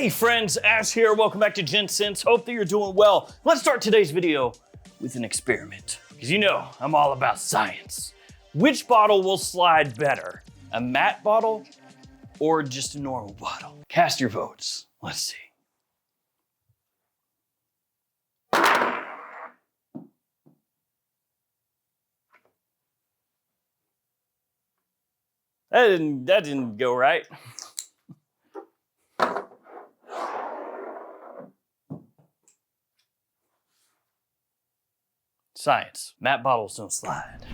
Hey friends, Ash here. Welcome back to Gents. Hope that you're doing well. Let's start today's video with an experiment. Because you know, I'm all about science. Which bottle will slide better? A matte bottle or just a normal bottle? Cast your votes. Let's see. That didn't go right. Science. Matte bottles don't slide.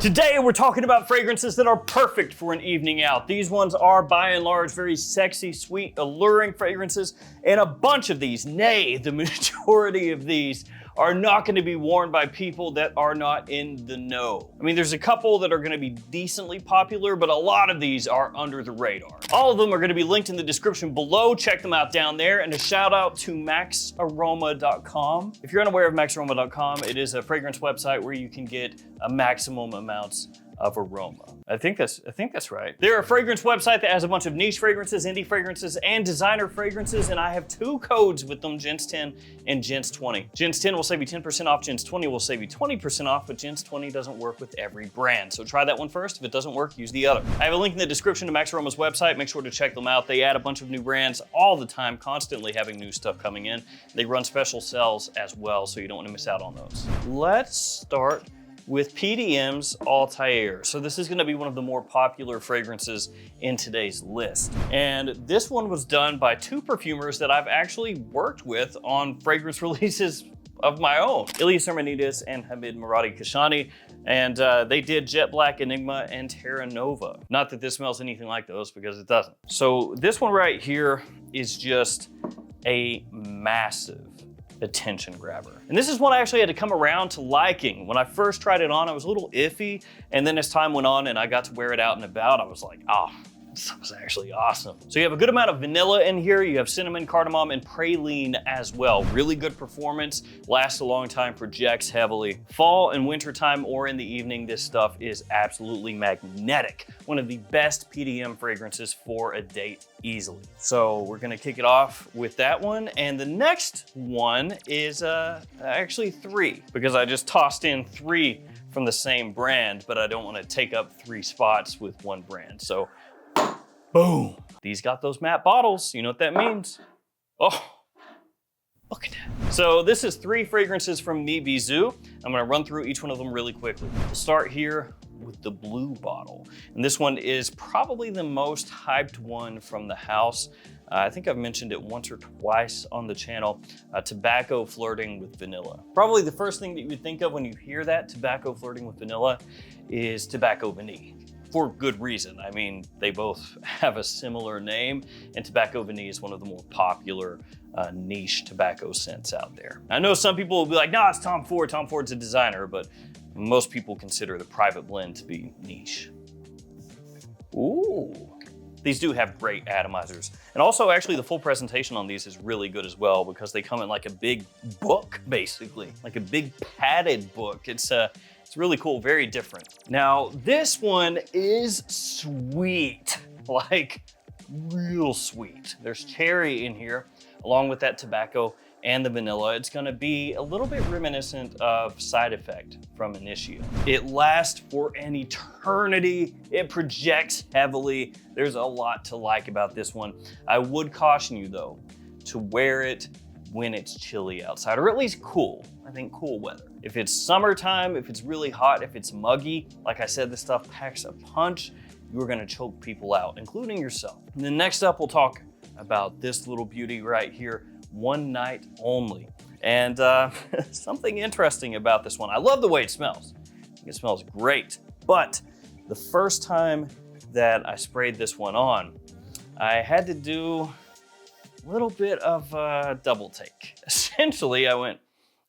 Today we're talking about fragrances that are perfect for an evening out. These ones are by and large very sexy, sweet, alluring fragrances, and a bunch of these, nay, the majority of these, are not going to be worn by people that are not in the know. I mean, there's a couple that are going to be decently popular, but a lot of these are under the radar. All of them are going to be linked in the description below. Check them out down there. And a shout out to maxaroma.com. If you're unaware of maxaroma.com, it is a fragrance website where you can get a maximum amounts of aroma. I think that's right. They're a fragrance website that has a bunch of niche fragrances, indie fragrances, and designer fragrances, and I have two codes with them, Gents 10 and Gents 20. Gents 10 will save you 10% off, Gents 20 will save you 20% off, but Gents 20 doesn't work with every brand. So try that one first. If it doesn't work, use the other. I have a link in the description to Max Aroma's website. Make sure to check them out. They add a bunch of new brands all the time, constantly having new stuff coming in. They run special sales as well, so you don't want to miss out on those. Let's start with PDM's Althair. So this is gonna be one of the more popular fragrances in today's list. And this one was done by two perfumers that I've actually worked with on fragrance releases of my own, Ilyas Armanides and Hamid Muradi Kashani. And they did Jet Black, Enigma, and Terra Nova. Not that this smells anything like those, because it doesn't. So this one right here is just a massive attention grabber. And this is one I actually had to come around to liking. When I first tried it on, I was a little iffy. And then as time went on and I got to wear it out and about, I was like, oh, this was actually awesome. So you have a good amount of vanilla in here. You have cinnamon, cardamom, and praline as well. Really good performance, lasts a long time, projects heavily. Fall and winter time or in the evening, this stuff is absolutely magnetic. One of the best PDM fragrances for a date easily. So we're gonna kick it off with that one. And the next one is actually three, because I just tossed in three from the same brand, but I don't wanna take up three spots with one brand. So boom. These got those matte bottles. You know what that means? Oh, look at that. So this is three fragrances from Mibo Oud. I'm gonna run through each one of them really quickly. We'll start here with the blue bottle. And this one is probably the most hyped one from the house. I think I've mentioned it once or twice on the channel, tobacco flirting with vanilla. Probably the first thing that you would think of when you hear that, tobacco flirting with vanilla, is Tobacco Vanille. For good reason. I mean, they both have a similar name, and Tobacco Vanille is one of the more popular niche tobacco scents out there. I know some people will be like, nah, it's Tom Ford. Tom Ford's a designer, but most people consider the private blend to be niche. Ooh. These do have great atomizers. And also, actually, the full presentation on these is really good as well, because they come in like a big book, basically, like a big padded book. It's really cool, very different. Now, this one is sweet, like real sweet. There's cherry in here, along with that tobacco and the vanilla. It's gonna be a little bit reminiscent of Side Effect from Initio. It lasts for an eternity. It projects heavily. There's a lot to like about this one. I would caution you though, to wear it when it's chilly outside, or at least cool. I think cool weather. If it's summertime, if it's really hot, if it's muggy, like I said, this stuff packs a punch. You're gonna choke people out, including yourself. And then next up, we'll talk about this little beauty right here, One Night Only. And something interesting about this one. I love the way it smells. I think it smells great. But the first time that I sprayed this one on, I had to do a little bit of a double take. Essentially, I went,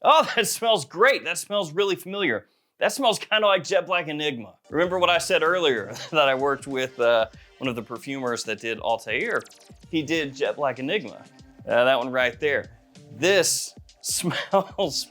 oh, that smells great. That smells really familiar. That smells kind of like Jet Black Enigma. Remember what I said earlier, that I worked with one of the perfumers that did Althair. He did Jet Black Enigma. That one right there. This smells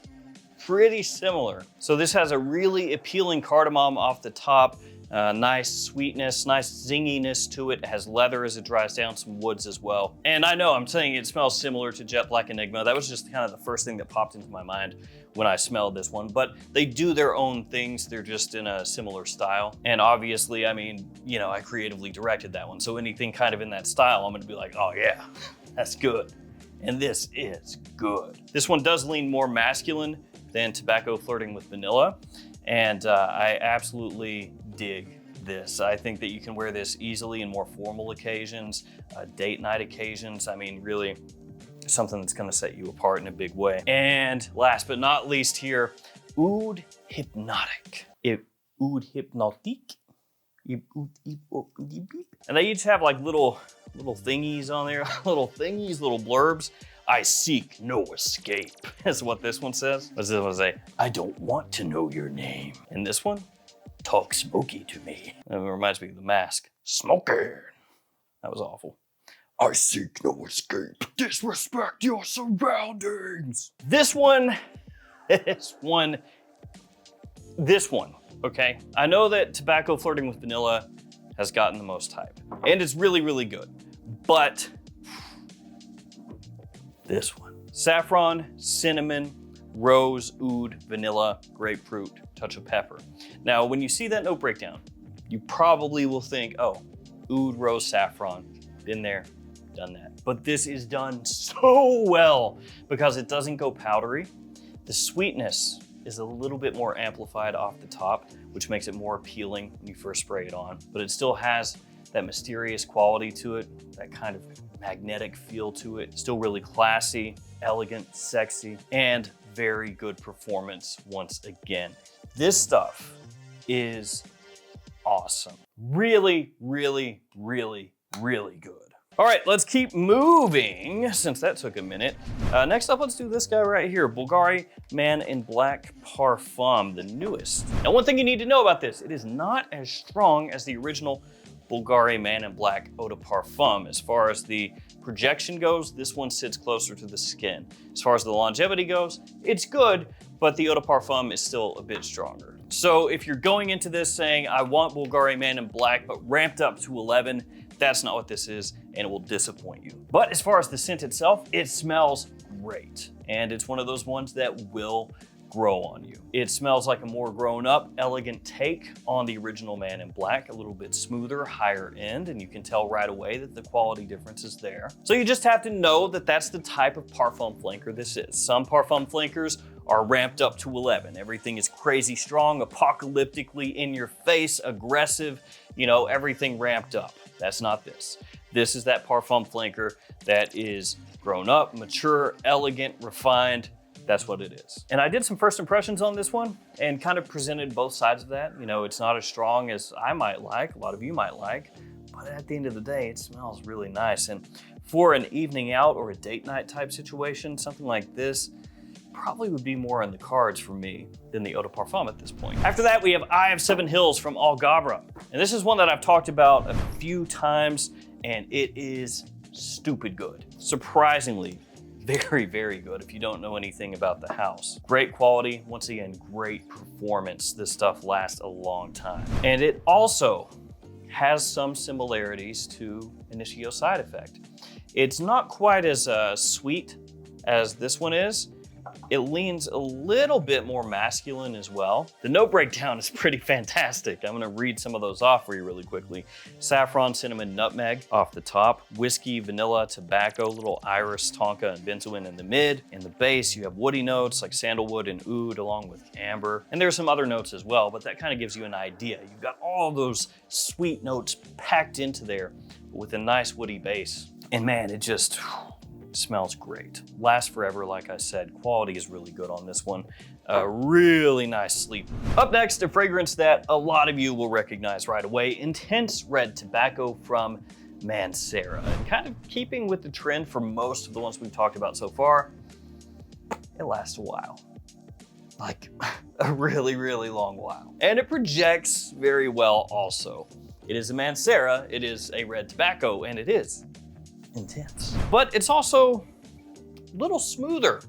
pretty similar. So this has a really appealing cardamom off the top, Nice sweetness, nice zinginess to it. It has leather as it dries down, some woods as well. And I know I'm saying it smells similar to Jet Black Enigma. That was just kind of the first thing that popped into my mind when I smelled this one. But they do their own things. They're just in a similar style. And obviously, I mean, you know, I creatively directed that one. So anything kind of in that style, I'm gonna be like, oh yeah, that's good. And this is good. This one does lean more masculine than Tobacco Flirting with Vanilla. And I absolutely dig this. I think that you can wear this easily in more formal occasions, date night occasions. I mean, really something that's gonna set you apart in a big way. And last but not least here, Oud Hypnotique. Oud Hypnotique. And they each have like little thingies on there, little blurbs. I seek no escape, is what this one says. What does this one say? I don't want to know your name. And this one, talk smoky to me. It reminds me of The Mask. Smoking. That was awful. I seek no escape. Disrespect your surroundings. This one, okay? I know that Tobacco Flirting with Vanilla has gotten the most hype, and it's really, really good. But this one, saffron, cinnamon, rose, oud, vanilla, grapefruit, touch of pepper. Now, when you see that note breakdown, you probably will think, oh, oud, rose, saffron, been there, done that. But this is done so well because it doesn't go powdery. The sweetness is a little bit more amplified off the top, which makes it more appealing when you first spray it on, but it still has that mysterious quality to it, that kind of magnetic feel to it. Still really classy, elegant, sexy, and very good performance once again. This stuff is awesome. Really, really, really, really good. All right, let's keep moving since that took a minute. Next up, let's do this guy right here, Bulgari Man in Black Parfum, the newest. Now, one thing you need to know about this, it is not as strong as the original Bulgari Man in Black Eau de Parfum. As far as the projection goes, this one sits closer to the skin. As far as the longevity goes, it's good, but the Eau de Parfum is still a bit stronger. So if you're going into this saying, I want Bulgari Man in Black, but ramped up to 11, that's not what this is, and it will disappoint you. But as far as the scent itself, it smells great. And it's one of those ones that will grow on you. It smells like a more grown up, elegant take on the original Man in Black, a little bit smoother, higher end, and you can tell right away that the quality difference is there. So you just have to know that that's the type of parfum flanker this is. Some parfum flankers are ramped up to 11. Everything is crazy strong, apocalyptically in your face, aggressive, you know, everything ramped up. That's not this. This is that parfum flanker that is grown up, mature, elegant, refined. That's what it is. And I did some first impressions on this one and kind of presented both sides of that. You know, it's not as strong as I might like, a lot of you might like, but at the end of the day, it smells really nice. And for an evening out or a date night type situation, something like this probably would be more on the cards for me than the Eau de Parfum at this point. After that, we have Eye of Seven Hills from Ghabra. And this is one that I've talked about a few times, and it is stupid good. Surprisingly, very, very good if you don't know anything about the house. Great quality, once again, great performance. This stuff lasts a long time. And it also has some similarities to Initio Side Effect. It's not quite as sweet as this one is. It leans a little bit more masculine as well. The note breakdown is pretty fantastic. I'm gonna read some of those off for you really quickly. Saffron, cinnamon, nutmeg off the top, whiskey, vanilla, tobacco, little iris, tonka, and benzoin in the mid. In the base, you have woody notes like sandalwood and oud along with amber. And there's some other notes as well, but that kind of gives you an idea. You've got all those sweet notes packed into there with a nice woody base. And man, it just smells great. Lasts forever, like I said. Quality is really good on this one. A really nice sleeper. Up next, a fragrance that a lot of you will recognize right away. Intense Red Tobacco from Mancera. And kind of keeping with the trend for most of the ones we've talked about so far, it lasts a while. Like a really, really long while. And it projects very well also. It is a Mancera, it is a red tobacco, and it is intense. But it's also a little smoother.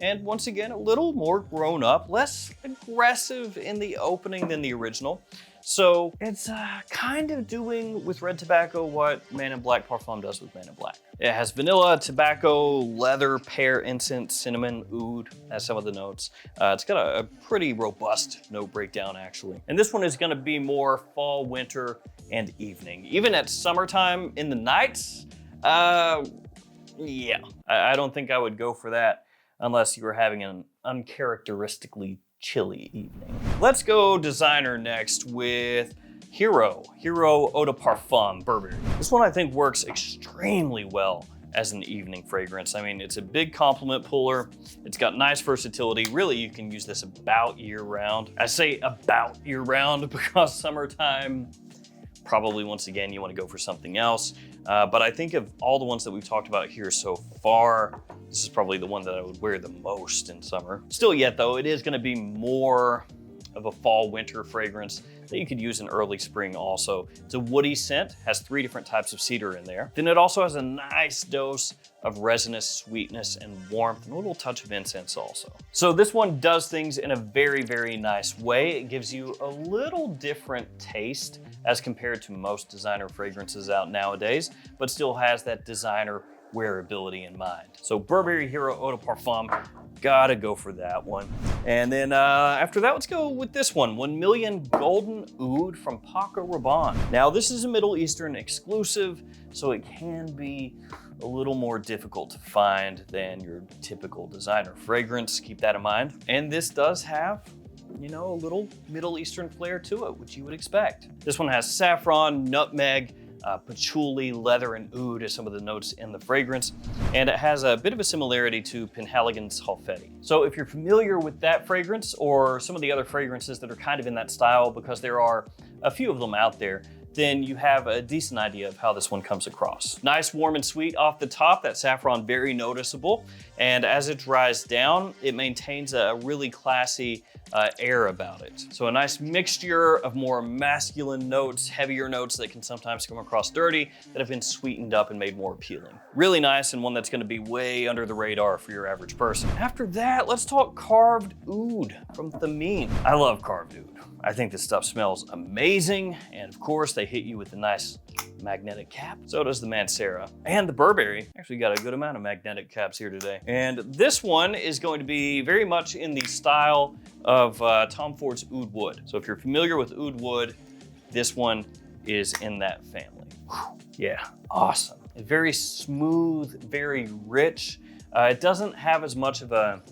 And once again, a little more grown up, less aggressive in the opening than the original. So it's kind of doing with red tobacco what Man in Black Parfum does with Man in Black. It has vanilla, tobacco, leather, pear, incense, cinnamon, oud, has some of the notes. It's got a pretty robust note breakdown actually. And this one is gonna be more fall, winter, and evening. Even at summertime in the nights, yeah, I don't think I would go for that unless you were having an uncharacteristically chilly evening. Let's go designer next with Hero Eau de Parfum Burberry. This one I think works extremely well as an evening fragrance. I mean, it's a big compliment puller. It's got nice versatility. Really, you can use this about year round. I say about year round because summertime, probably once again, you want to go for something else. But I think of all the ones that we've talked about here so far, this is probably the one that I would wear the most in summer. Still yet though, it is gonna be more of a fall winter fragrance that you could use in early spring also. It's a woody scent, has 3 different types of cedar in there. Then it also has a nice dose of resinous sweetness and warmth, and a little touch of incense also. So this one does things in a very, very nice way. It gives you a little different taste as compared to most designer fragrances out nowadays, but still has that designer wearability in mind. So Burberry Hero Eau de Parfum, gotta go for that one. And then after that, let's go with this one, 1 Million Golden Oud from Paco Rabanne. Now this is a Middle Eastern exclusive, so it can be a little more difficult to find than your typical designer fragrance, keep that in mind. And this does have, you know, a little Middle Eastern flair to it, which you would expect. This one has saffron, nutmeg, patchouli, leather, and oud as some of the notes in the fragrance. And it has a bit of a similarity to Penhaligon's Halfeti. So if you're familiar with that fragrance or some of the other fragrances that are kind of in that style, because there are a few of them out there, then you have a decent idea of how this one comes across. Nice, warm, and sweet off the top, that saffron very noticeable. And as it dries down, it maintains a really classy air about it. So a nice mixture of more masculine notes, heavier notes that can sometimes come across dirty, that have been sweetened up and made more appealing. Really nice, and one that's gonna be way under the radar for your average person. After that, let's talk Carved Oud from Thameen. I love Carved Oud. I think this stuff smells amazing, and of course they hit you with a nice magnetic cap. So does the Mancera and the Burberry. Actually got a good amount of magnetic caps here today. And this one is going to be very much in the style of Tom Ford's Oud Wood. So if you're familiar with Oud Wood, this one is in that family. Whew. Yeah, awesome. Very smooth, very rich. It doesn't have as much of a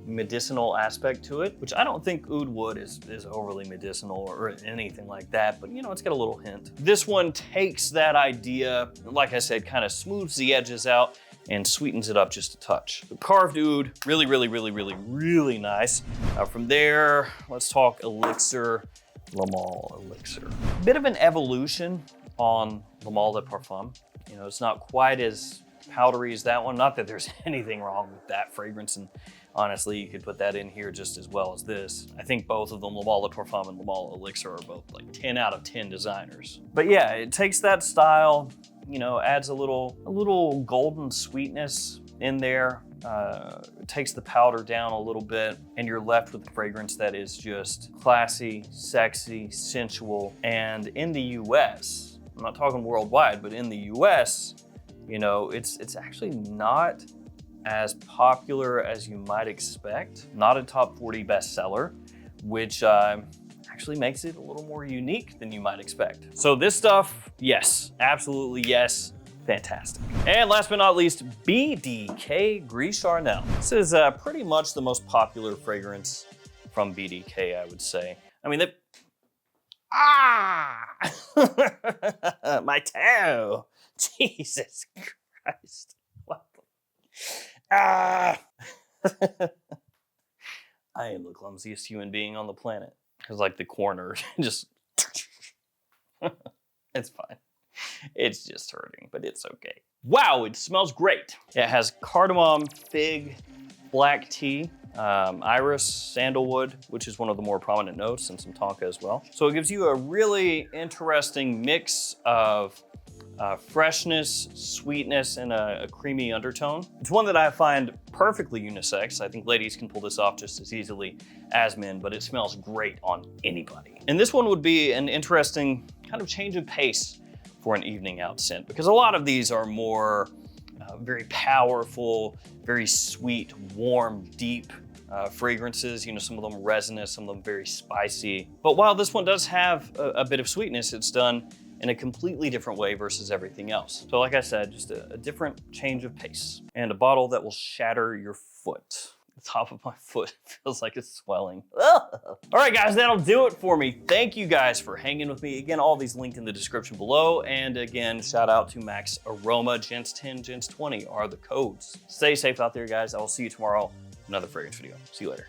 medicinal aspect to it, which I don't think oud wood is overly medicinal or anything like that, but you know, it's got a little hint. This one takes that idea, like I said, kind of smooths the edges out and sweetens it up just a touch. The Carved Oud, really, really, really, really, really nice. From there, let's talk Elixir, Le Male Elixir. Bit of an evolution on Le Male Parfum. You know, it's not quite as powdery as that one. Not that there's anything wrong with that fragrance, and honestly, you could put that in here just as well as this. I think both of them, Le Male Parfum and Le Male Elixir, are both like 10 out of 10 designers. But yeah, it takes that style, you know, adds a little golden sweetness in there. It takes the powder down a little bit, and you're left with a fragrance that is just classy, sexy, sensual. And in the US, I'm not talking worldwide, but in the US, you know, it's actually not as popular as you might expect. Not a top 40 bestseller, which actually makes it a little more unique than you might expect. So this stuff, yes, absolutely yes, fantastic. And last but not least, BDK Gris Charnel. This is pretty much the most popular fragrance from BDK, I would say. I mean, my toe. Jesus Christ. What the... I am the clumsiest human being on the planet. It's like the corner just... It's fine. It's just hurting, but it's okay. Wow, it smells great. It has cardamom, fig, black tea, iris, sandalwood, which is one of the more prominent notes, and some tonka as well. So it gives you a really interesting mix of freshness, sweetness, and a creamy undertone. It's one that I find perfectly unisex. I think ladies can pull this off just as easily as men, but it smells great on anybody. And this one would be an interesting kind of change of pace for an evening out scent, because a lot of these are more very powerful, very sweet, warm, deep fragrances. You know, some of them resinous, some of them very spicy. But while this one does have a bit of sweetness, it's done in a completely different way versus everything else. So like I said, just a different change of pace, and a bottle that will shatter your foot. The top of my foot feels like it's swelling. All right, guys, that'll do it for me. Thank you guys for hanging with me. Again, all these linked in the description below. And again, shout out to Max Aroma. Gents 10, Gents 20 are the codes. Stay safe out there, guys. I will see you tomorrow. Another fragrance video. See you later.